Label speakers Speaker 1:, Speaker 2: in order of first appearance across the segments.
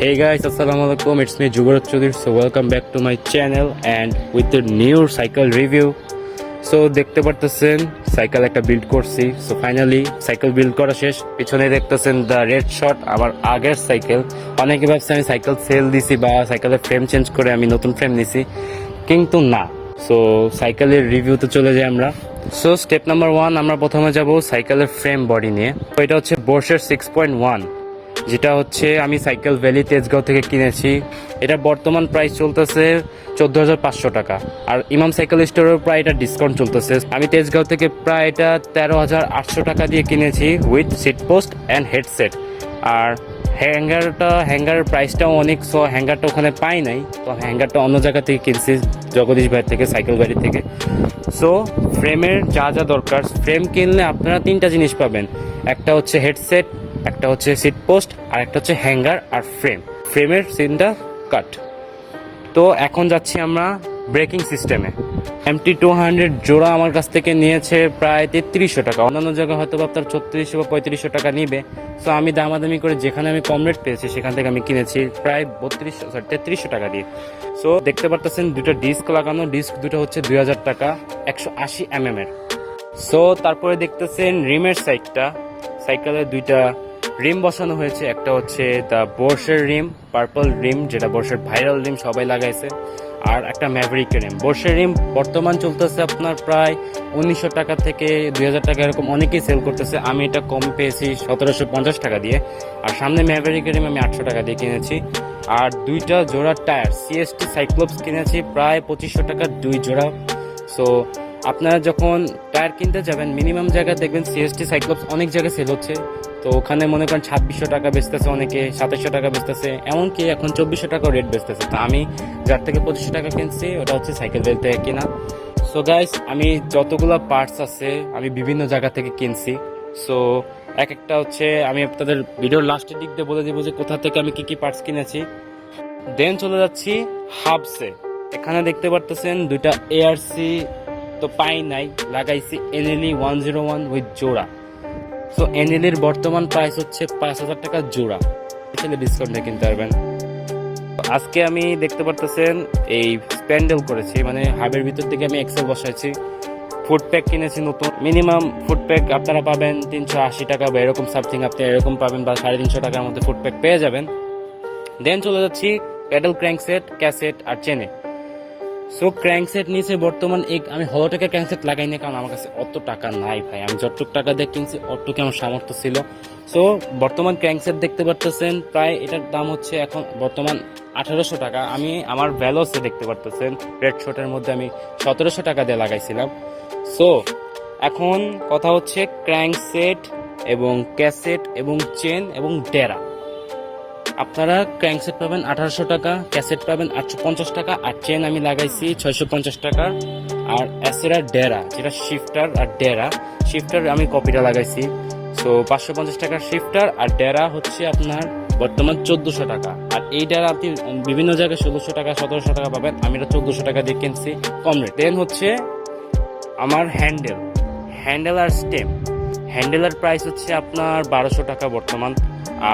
Speaker 1: Hey guys, Assalamualaikum. It's me Jugarat Choudhury. So welcome back to my channel and with the new cycle review. So দেখতে পারতেছেন cycle একটা build করছি। So finally cycle build করা শেষ। পিছনে দেখতেছেন the red shot, আমার আগের সাইকেল। অনেকে ভাবছে আমি সাইকেল সেল দিছি বা সাইকেলের ফ্রেম চেঞ্জ করে আমি নতুন ফ্রেম নিছি, কিন্তু না। সো সাইকেলের রিভিউতে চলে যাই আমরা। সো স্টেপ নাম্বার 1, আমরা প্রথমে যাব সাইকেলের ফ্রেম বডি নিয়ে। তো এটা হচ্ছে বোর্শের 6.1, যেটা হচ্ছে আমি সাইকেল ভ্যালি তেজগাঁও থেকে কিনেছি। এটা বর্তমান প্রাইস চলতেছে 14,500 টাকা, আর ইমাম সাইকেল স্টোরের প্রায় এটা ডিসকাউন্ট চলতেছে। আমি তেজগাঁও থেকে প্রায় এটা 13,800 টাকা দিয়ে কিনেছি with seat post and headset. আর হ্যাঙ্গারের প্রাইসটাও অনেক, সো হ্যাঙ্গারটা ওখানে পাই নাই, তো হ্যাঙ্গারটা অন্য জায়গা থেকে কিনছি, জগদীশ ভাই থেকে, সাইকেল বাড়ি থেকে। সো ফ্রেমের যা যা দরকার, ফ্রেম কিনলে আপনারা 3টা জিনিস পাবেন। একটা হচ্ছে হেডসেট, একটা হচ্ছে সিট পোস্ট, আর একটা হচ্ছে হ্যাঙ্গার আর ফ্রেমের সিনটা কাট। তো এখন যাচ্ছি আমরা ব্রেকিং সিস্টেমে। MT200 জোড়া আমার কাছ থেকে নিয়েছে প্রায় 3300 টাকা। অন্যান্য জায়গায় হয়তো আপনার 3600 বা 3500 টাকা নিবে। সো আমি দামাদামি করে যেখানে আমি কম রেট পেয়েছি সেখান থেকে আমি কিনেছি প্রায় 3300 টাকা দিয়ে। সো দেখতে পারতেছেন দুটো ডিস্ক লাগানো, ডিস্ক দুটো হচ্ছে 2000 টাকা, 180 mm এর। সো তারপরে দেখতেছেন রিমের সাইডটা, সাইকেলের 2টা রিম বসানো হয়েছে। একটা হচ্ছে দ্য বোর্শের রিম, পার্পল রিম, যেটা বোর্শের ভাইরাল রিম, সবাই লাগাইছে। আর একটা ম্যাভরিক রিম। বোর্শের রিম বর্তমান চলতেছে আপনার প্রায় 1900 টাকা থেকে 2000 টাকা, এরকম অনেকেই সেল করতেছে। আমি এটা কম পেয়েছি 1750 টাকা দিয়ে। আর সামনে ম্যাভরিক রিম আমি 800 টাকা দিয়ে কিনেছি। আর 2টা জোড়া টায়ার CST সাইক্লোপস কিনেছি প্রায় 2500 টাকা 2 জোড়া। সো আপনারা যখন টায়ার কিনতে যাবেন মিনিমাম জায়গায় দেখবেন CST সাইক্লোপস অনেক জায়গায় সেল হচ্ছে। তো ওখানে মনে করেন 2600 টাকা বেচতেছে, অনেকে 2700 টাকা বেচতেছে, এমনকি এখন 2400 টাকা রেট বেচতেছে। তো আমি যার থেকে 2500 টাকা কিনছি ওটা হচ্ছে সাইকেল বেল থেকে কিনা। সো গাইস, আমি যতগুলো পার্টস আছে আমি বিভিন্ন জায়গা থেকে কিনছি। সো একটা হচ্ছে আমি আপনাদের ভিডিওর লাস্টের দিক দিয়ে বলে দেবো যে কোথা থেকে আমি কি কি পার্টস কিনেছি। দেন চলে যাচ্ছি হাবসে। এখানে দেখতে পারতেছেন 2টা ARC তো পাই নাই, লাগাইছি NLE 101 উইথ জোড়া। সো NLEর বর্তমান প্রাইস হচ্ছে 5000 টাকা জোড়া, এখানে ডিসকাউন্টে কিনতে পারবেন। আজকে আমি দেখতে পারতেছেন এই স্প্যান্ডেল করেছি, মানে হাবের ভিতর থেকে আমি এক্সেল বসাইছি। ফুড প্যাক কিনেছি নতুন, মিনিমাম ফুড প্যাক আপনারা পাবেন 380 টাকা বা এরকম সামথিং, আপনি এরকম পাবেন বা 350 টাকার মধ্যে ফুড প্যাক পেয়ে যাবেন। দেন চলে যাচ্ছি প্যাডেল ক্র্যাঙ্কসেট, ক্যাসেট আর চেনে। সো ক্র্যাঙ্কসেট নিচে বর্তমান আমি হলোটেকের ক্র্যাঙ্কসেট লাগাই না, কারণ আমার কাছে অত টাকা নাই ভাই। আমি যতটুক টাকা দিয়ে কিনছি অতটুকু আমার সামর্থ্য ছিল। সো বর্তমান ক্র্যাঙ্কসেট দেখতে পারতেছেন প্রায় এটার দাম হচ্ছে এখন বর্তমান 1800 টাকা। আমি আমার ভ্যালোসে দেখতে পারতেছেন রেড শটের মধ্যে আমি 1700 টাকা দিয়ে লাগাইছিলাম। সো এখন কথা হচ্ছে ক্র্যাঙ্কসেট এবং ক্যাসেট এবং চেন এবং ডেরা। আপনারা ক্র্যাঙ্কসেট পাবেন 1800 টাকা, ক্যাসেট পাবেন 850 টাকা, আর চেন আমি লাগাইছি 650 টাকা। আর অ্যাসেরা ডেরা, যেটা শিফটার আর ডেরা, শিফটার আমি কপিটা লাগাইছি। সো 550 টাকার শিফটার, আর ডেরা হচ্ছে আপনার বর্তমান 1400 টাকা। আর এই ডেরা আপনি বিভিন্ন জায়গায় 1600 টাকা 1700 টাকা পাবেন, আমি এটা 1400 টাকা দিয়ে কিনছি কম রেট। দেন হচ্ছে আমার হ্যান্ডেল আর স্টেম। হ্যান্ডেলের প্রাইস হচ্ছে আপনার 1200 টাকা বর্তমান।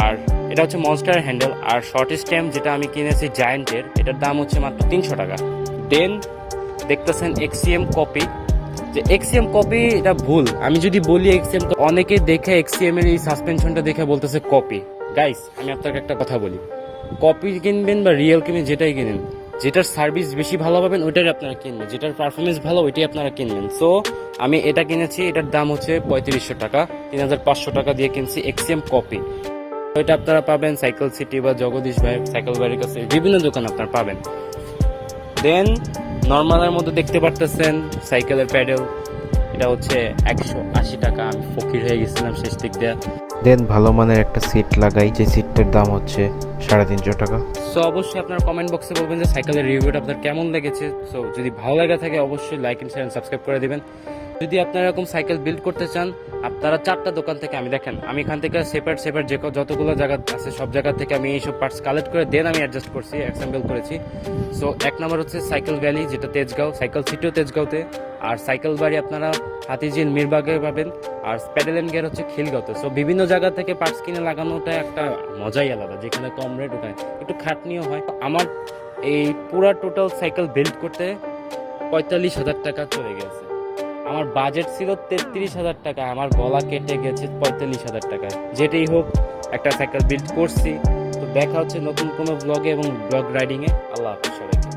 Speaker 1: আর এটা হচ্ছে মনস্টার হ্যান্ডেল। আর শর্ট স্টেম যেটা আমি কিনেছি জায়ান্টের, এটার দাম হচ্ছে মাত্র 300 টাকা। দেন দেখতেছেন XCM কপি। যে XCM কপি এটা ভুল, আমি যদি বলি XCM, অনেকে দেখে XCM এর এই সাসপেনশনটা দেখে বলতেছে কপি। গাইস, আমি আপনাকে একটা কথা বলি, কপি কিনবেন বা রিয়েল কিনবেন, যেটাই কিনেন, যেটার সার্ভিস বেশি ভালো পাবেন ওইটাই আপনারা কিনবেন, যেটার পারফরমেন্স ভালো ওইটাই আপনারা কিনবেন। সো আমি এটা কিনেছি, এটার দাম হচ্ছে 3500 টাকা, 3500 টাকা দিয়ে কিনছি XCM কপি। এটা আপনারা পাবেন সাইকেল সিটি বা জগদীশ ভাই সাইকেল বাড়ির কাছে, বিভিন্ন দোকান আপনারা পাবেন। দেন নর্মালের মধ্যে দেখতে পারতেছেন সাইকেলের প্যাডেল, এটা হচ্ছে 180 টাকা। আমি ফকির হয়ে গেছিলাম শেষ দিক দিয়ে।
Speaker 2: দেন ভালো মানের একটা সিট লাগাই, যে সিটটার দাম হচ্ছে 350 টাকা।
Speaker 1: সো অবশ্যই আপনার কমেন্ট বক্সে বলবেন যে সাইকেলের রিভিউটা আপনার কেমন লেগেছে। সো যদি ভালো লাগে থাকে অবশ্যই like and share and subscribe করে দিবেন। যদি আপনারা এরকম সাইকেল বিল্ড করতে চান, আপনারা 4টা দোকান থেকে, আমি দেখেন আমি এখান থেকে সেপারেট যতগুলো জায়গা আছে সব জায়গা থেকে আমি এইসব পার্টস কালেক্ট করে দেন আমি অ্যাডজাস্ট করছি, অ্যাসেম্বল করেছি। সো 1 নম্বর হচ্ছে সাইকেল ভ্যালি, যেটা তেজগাঁও, সাইকেল সিটিও তেজগাঁওতে। আর সাইকেল বাড়ি আপনারা হাতিঝিল মিরবাগে পাবেন, আর প্যাডেল অ্যান্ড গিয়ার হচ্ছে খিলগাঁওতে। সো বিভিন্ন জায়গা থেকে পার্টস কিনে লাগানোটা একটা মজাই আলাদা, যেখানে কম রেট ওখানে একটু খাটনিও হয়। আমার এই পুরা টোটাল সাইকেল বিল্ড করতে 45,000 টাকা চলে গেছে। আমার বাজেট ছিল 33,000 টাকা, আমার গলা কেটে গেছে 45,000 টাকায়। যেটাই হোক, একটা সাইকেল বিল্ড করছি। তো দেখা হচ্ছে নতুন কোনো ব্লগে এবং ব্লগ রাইডিংয়ে। আল্লাহ হাফেজ সবাইকে।